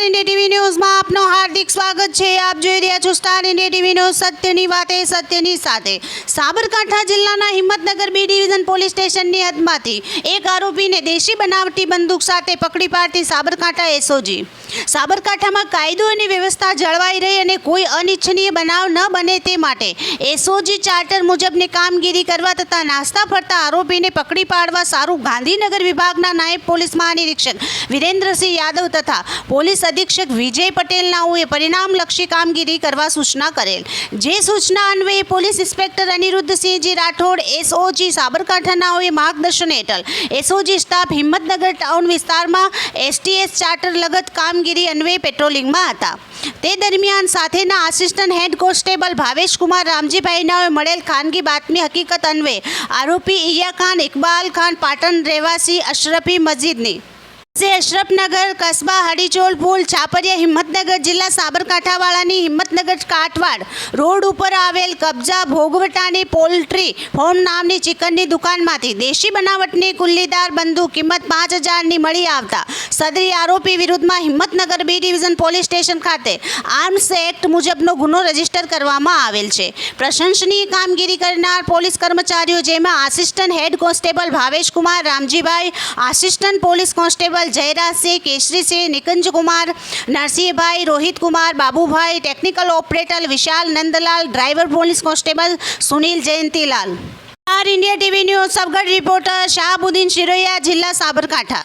India TV news में आपनो हार्दिक स्वागत है। आप જોઈ રહ્યા છો સ્ટાર ઇન્ડિયા ટીવી ન્યૂઝ, સત્યની વાતે સત્યની સાથે। સાબરકાંઠા જિલ્લાના હિંમતનગર બી ડિવિઝન પોલીસ સ્ટેશનની હદમાંથી એક આરોપીને દેશી બનાવટી બંદૂક સાથે પકડી પાડતી સાબરકાંઠા એસઓજી। સાબરકાંઠામાં કાયદો અને વ્યવસ્થા જળવાઈ રહે અને કોઈ અનિચ્છનીય બનાવ ન બને તે માટે એસઓજી ચાર્ટર મુજબની કામગીરી કરવા તથા નાસ્તા ફરતા આરોપીને પકડી પાડવા સારું ગાંધીનગર વિભાગના નાયબ પોલીસ મહાનિરીક્ષક વિરેન્દ્રસિંહ યાદવ તથા પોલીસ અધિક્ષક વિજય પટેલ નાઓએ પરિણામલક્ષી કામગીરી કરવા સૂચના કરેલ। જે સૂચના અન્વયે police inspector Aniruddhsinhji Rathod SOG Sabarkantha નાઓએ માર્ગદર્શન હેઠળ એસઓજી સ્ટાફ હિંમતનગર ટાઉન વિસ્તારમાં એસટીએસ ચાર્ટર લગત કામગીરી અન્વયે પેટ્રોલિંગમાં હતા। તે દરમિયાન સાથેના assistant head constable Bhavesh Kumar Ramjibhai નાઓએ મળેલ ખાનગી બાતમી હકીકત અન્વયે આરોપી ઇયા ખાન ઇકબાલ ખાન પાટણ રહેવાસી અશરફી મસ્જિદની અશરફનગર કસ્બા હડીચોલ પુલ છાપરિયા હિંમતનગર જિલ્લા સાબરકાંઠાવાળાની હિંમતનગર કાઠવાડ રોડ ઉપર આવેલ કબજા ભોગવટાની પોલ્ટ્રી ફોર્મ નામની ચિકનની દુકાનમાંથી દેશી બનાવટની કુલ્લીદાર બંદૂક કિંમત 5000ની મળી આવતા સદરી આરોપી વિરુદ્ધમાં Himmatnagar B division police station ખાતે આર્મ્સ એક્ટ મુજબનો ગુનો રજીસ્ટર કરવામાં આવેલ છે। પ્રશંસનીય કામગીરી કરનાર પોલીસ કર્મચારીઓ જેમાં assistant head constable Bhavesh Kumar Ramjibhai, assistant police constable Jayrajsinh, Kesharisinh, Nikanj Kumar, Narsinhbhai, Rohit Kumar, Babubhai, technical operator Vishal Nandlal, driver police constable Sunil Jayantilal. Star India TV news Sabgadh reporter Shahbuddin Shiroya, જિલ્લા સાબરકાંઠા।